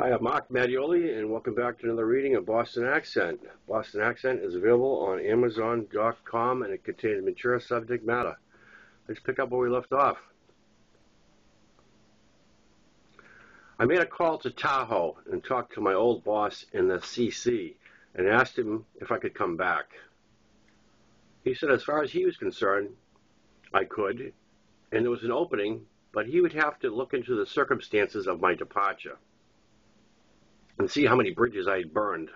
Hi, I'm Mark Mattioli, and welcome back to another reading of Boston Accent. Boston Accent is available on Amazon.com, and it contains mature subject matter. Let's pick up where we left off. I made a call to Tahoe and talked to my old boss in the CC and asked him if I could come back. He said as far as he was concerned, I could, and there was an opening, but he would have to look into the circumstances of my departure and see how many bridges I had burned.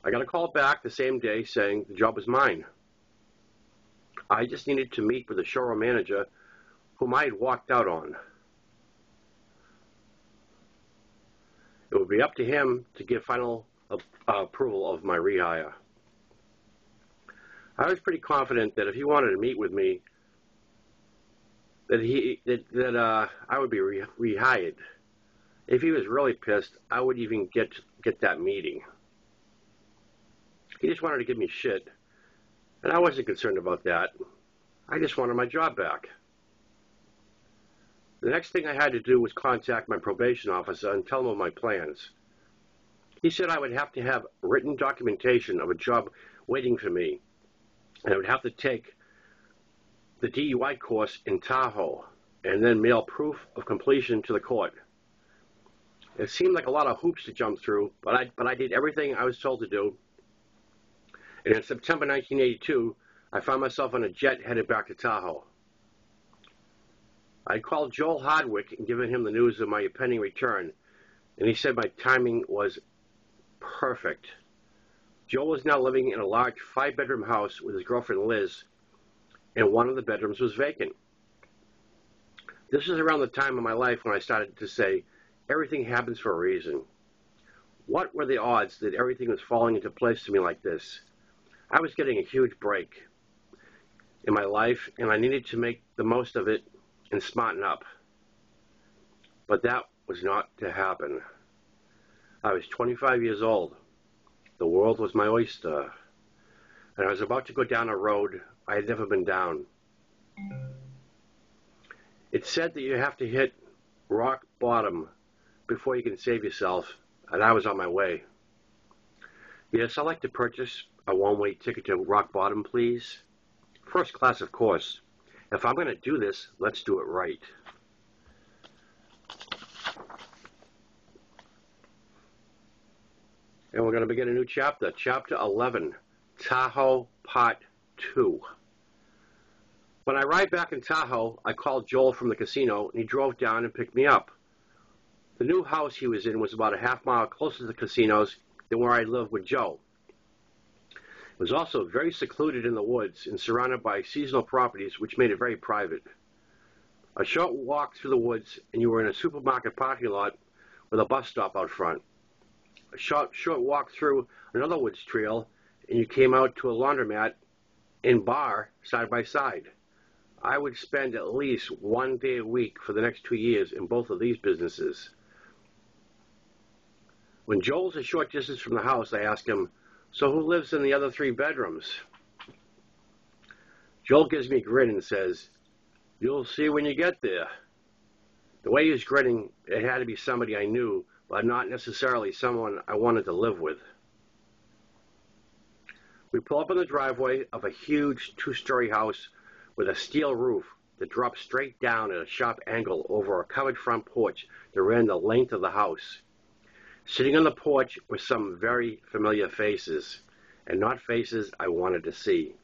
I got a call back the same day saying the job was mine. I just needed to meet with the showroom manager whom I had walked out on. It would be up to him to give final approval of my rehire. I was pretty confident that if he wanted to meet with me, that I would be rehired. If he was really pissed, I would even get that meeting. He just wanted to give me shit, and I wasn't concerned about that. I just wanted my job back. The next thing I had to do was contact my probation officer and tell him of my plans. He said I would have to have written documentation of a job waiting for me, and I would have to take the DUI course in Tahoe and then mail proof of completion to the court. It seemed like a lot of hoops to jump through, but I did everything I was told to do. And in September 1982, I found myself on a jet headed back to Tahoe. I called Joel Hardwick and given him the news of my pending return, and he said my timing was perfect. Joel was now living in a large 5-bedroom house with his girlfriend Liz, and one of the bedrooms was vacant. This was around the time of my life when I started to say, everything happens for a reason. What were the odds that everything was falling into place to me like this? I was getting a huge break in my life, and I needed to make the most of it and smarten up. But that was not to happen. I was 25 years old. The world was my oyster, and I was about to go down a road I had never been down. It's said that you have to hit rock bottom before you can save yourself, and I was on my way. Yes, I'd like to purchase a one-way ticket to rock bottom, please. First class, of course. If I'm going to do this, let's do it right. And we're going to begin a new chapter, Chapter 11, Tahoe, Part 2. When I arrived back in Tahoe, I called Joel from the casino, and he drove down and picked me up. The new house he was in was about a half mile closer to the casinos than where I lived with Joe. It was also very secluded in the woods and surrounded by seasonal properties, which made it very private. A short walk through the woods, and you were in a supermarket parking lot with a bus stop out front. A short walk through another woods trail, and you came out to a laundromat and bar side by side. I would spend at least one day a week for the next 2 years in both of these businesses. When Joel's a short distance from the house, I asked him, so who lives in the other 3 bedrooms? Joel gives me a grin and says, you'll see when you get there. The way he was grinning, it had to be somebody I knew, but not necessarily someone I wanted to live with. We pull up on the driveway of a huge 2-story house with a steel roof that dropped straight down at a sharp angle over a covered front porch that ran the length of the house. Sitting on the porch were some very familiar faces, and not faces I wanted to see.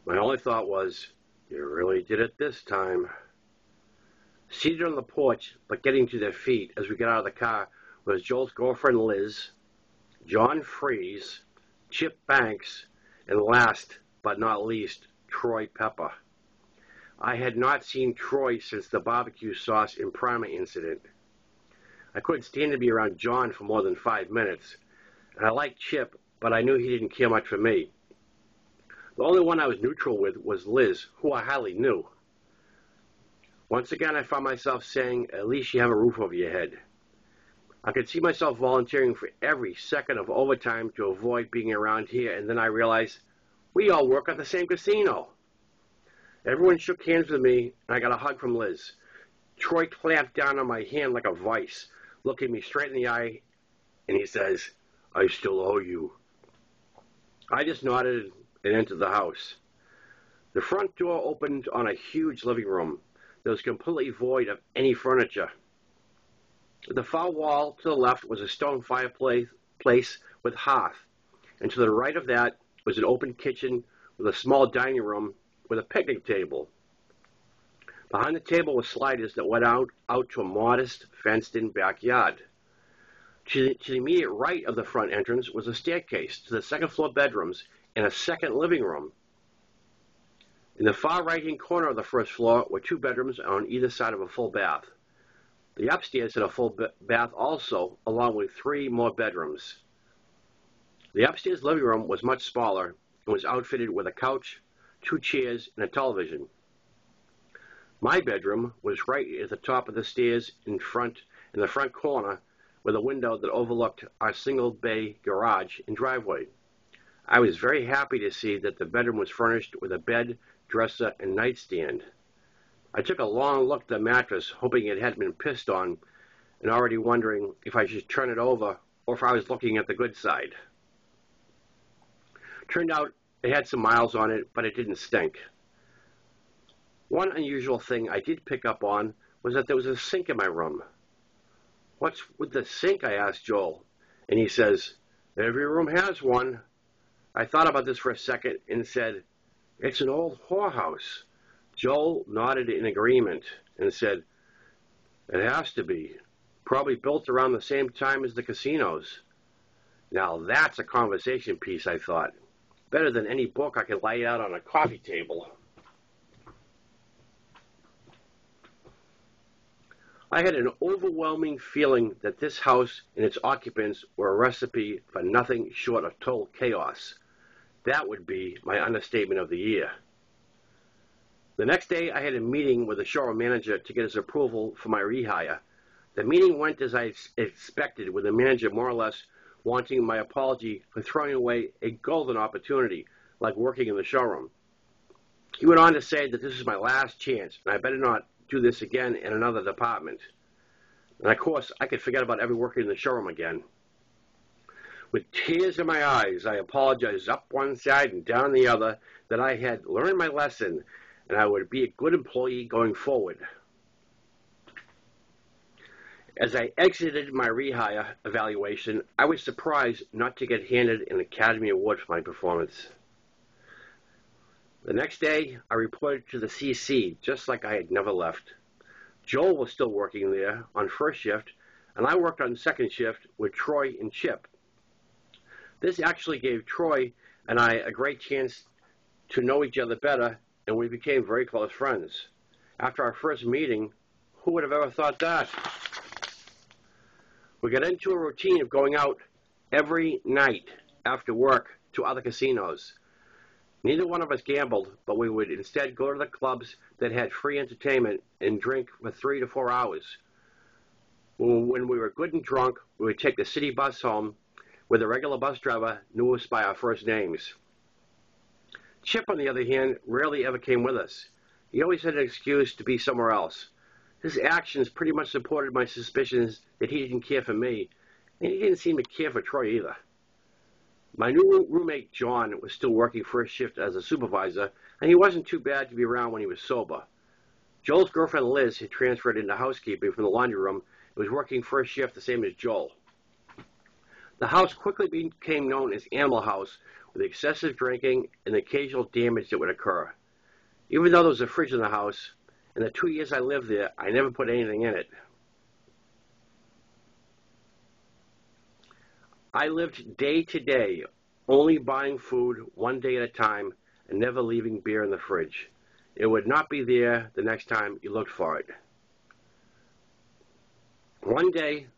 My only thought was, you really did it this time. Seated on the porch, but getting to their feet as we got out of the car, was Joel's girlfriend Liz, John Freeze, Chip Banks, and last but not least, Troy Pepper. I had not seen Troy since the barbecue sauce and primer incident. I couldn't stand to be around John for more than 5 minutes, and I liked Chip, but I knew he didn't care much for me. The only one I was neutral with was Liz, who I hardly knew. Once again, I found myself saying, at least you have a roof over your head. I could see myself volunteering for every second of overtime to avoid being around here, and then I realized, we all work at the same casino. Everyone shook hands with me, and I got a hug from Liz. Troy clamped down on my hand like a vice. looking me straight in the eye, and he says, "I still owe you." I just nodded and entered the house. The front door opened on a huge living room that was completely void of any furniture. At the far wall to the left was a stone fireplace with hearth, and to the right of that was an open kitchen with a small dining room with a picnic table. Behind the table were sliders that went out to a modest, fenced-in backyard. To the immediate right of the front entrance was a staircase to the second-floor bedrooms and a second living room. In the far right-hand corner of the first floor were 2 bedrooms on either side of a full bath. The upstairs had a full bath also, along with 3 more bedrooms. The upstairs living room was much smaller and was outfitted with a couch, 2 chairs, and a television. My bedroom was right at the top of the stairs in the front corner with a window that overlooked our single-bay garage and driveway. I was very happy to see that the bedroom was furnished with a bed, dresser, and nightstand. I took a long look at the mattress, hoping it hadn't been pissed on, and already wondering if I should turn it over or if I was looking at the good side. Turned out it had some miles on it, but it didn't stink. One unusual thing I did pick up on was that there was a sink in my room. "What's with the sink?" I asked Joel, and he says, "Every room has one." I thought about this for a second and said, "It's an old whorehouse." Joel nodded in agreement and said, "It has to be. Probably built around the same time as the casinos." Now that's a conversation piece, I thought. Better than any book I could lay out on a coffee table. I had an overwhelming feeling that this house and its occupants were a recipe for nothing short of total chaos. That would be my understatement of the year. The next day, I had a meeting with the showroom manager to get his approval for my rehire. The meeting went as I expected, with the manager more or less wanting my apology for throwing away a golden opportunity, like working in the showroom. He went on to say that this is my last chance, and I better not do this again in another department. And of course, I could forget about ever working in the showroom again. With tears in my eyes, I apologized up one side and down the other that I had learned my lesson and I would be a good employee going forward. As I exited my rehire evaluation, I was surprised not to get handed an Academy Award for my performance. The next day, I reported to the CC just like I had never left. Joel was still working there on first shift, and I worked on second shift with Troy and Chip. This actually gave Troy and I a great chance to know each other better, and we became very close friends. After our first meeting, who would have ever thought that? We got into a routine of going out every night after work to other casinos. Neither one of us gambled, but we would instead go to the clubs that had free entertainment and drink for 3 to 4 hours. When we were good and drunk, we would take the city bus home, where the regular bus driver knew us by our first names. Chip, on the other hand, rarely ever came with us. He always had an excuse to be somewhere else. His actions pretty much supported my suspicions that he didn't care for me, and he didn't seem to care for Troy either. My new roommate, John, was still working first shift as a supervisor, and he wasn't too bad to be around when he was sober. Joel's girlfriend, Liz, had transferred into housekeeping from the laundry room and was working first shift the same as Joel. The house quickly became known as Animal House, with excessive drinking and the occasional damage that would occur. Even though there was a fridge in the house, in the 2 years I lived there, I never put anything in it. I lived day to day, only buying food one day at a time and never leaving beer in the fridge. It would not be there the next time you looked for it. One day,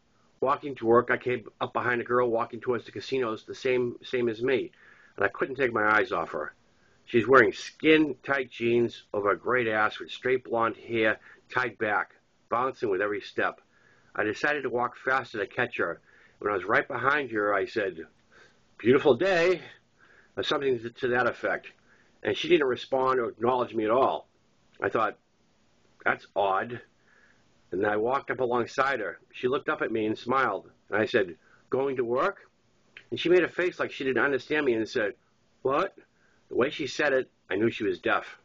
walking to work, I came up behind a girl walking towards the casinos the same as me, and I couldn't take my eyes off her. She's wearing skin-tight jeans over a great ass with straight blonde hair tied back, bouncing with every step. I decided to walk faster to catch her. When I was right behind her, I said, "Beautiful day," or something to that effect, and she didn't respond or acknowledge me at all. I thought, that's odd. and I walked up alongside her. She looked up at me and smiled, and I said, "Going to work?" And she made a face like she didn't understand me and said, "What?" The way she said it, I knew she was deaf.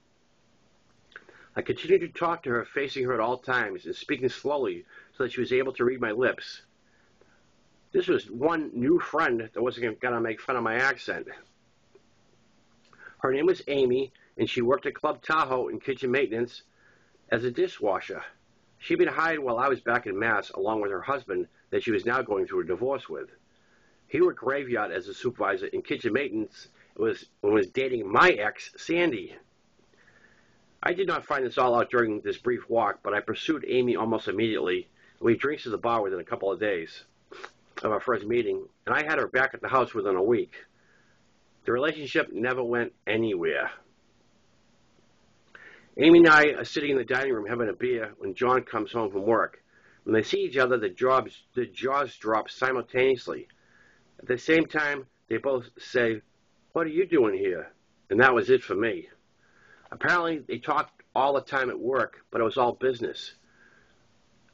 I continued to talk to her, facing her at all times and speaking slowly so that she was able to read my lips. This was one new friend that wasn't going to make fun of my accent. Her name was Amy, and she worked at Club Tahoe in kitchen maintenance as a dishwasher. She'd been hired while I was back in Mass, along with her husband that she was now going through a divorce with. He worked graveyard as a supervisor in kitchen maintenance and was dating my ex, Sandy. I did not find this all out during this brief walk, but I pursued Amy almost immediately, and we drinks at the bar within a couple of days of our first meeting, and I had her back at the house within a week. The relationship never went anywhere. Amy and I are sitting in the dining room having a beer when John comes home from work. When they see each other, the jaws drop simultaneously. At the same time, they both say, "What are you doing here?" And that was it for me. Apparently, they talked all the time at work, but it was all business.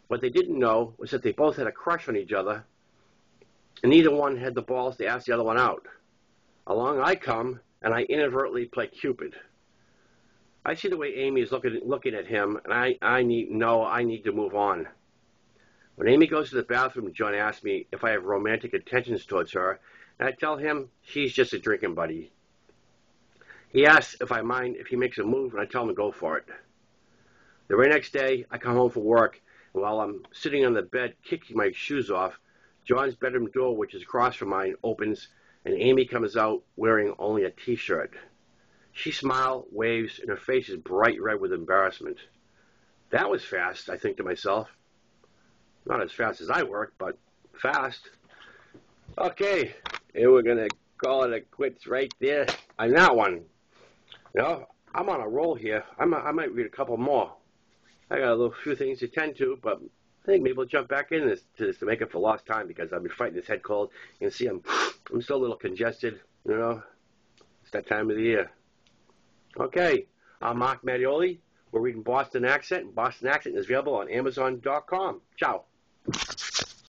What they didn't know was that they both had a crush on each other, and neither one had the balls to ask the other one out. Along I come, and I inadvertently play Cupid. I see the way Amy is looking at him, and I need to move on. When Amy goes to the bathroom, John asks me if I have romantic intentions towards her, and I tell him she's just a drinking buddy. He asks if I mind if he makes a move, and I tell him to go for it. The very next day, I come home from work, and while I'm sitting on the bed kicking my shoes off, John's bedroom door, which is across from mine, opens, and Amy comes out wearing only a t-shirt. She smiles, waves, and her face is bright red with embarrassment. That was fast, I think to myself. Not as fast as I work, but fast. Okay, and we're going to call it a quits right there on that one. You know, I'm on a roll here. I might read a couple more. I got a few things to tend to, but I think maybe we'll jump back in this to make up for lost time because I've been fighting this head cold. You can see I'm still a little congested, you know. It's that time of the year. Okay, I'm Mark Mattioli. We're reading Boston Accent. Boston Accent is available on Amazon.com. Ciao.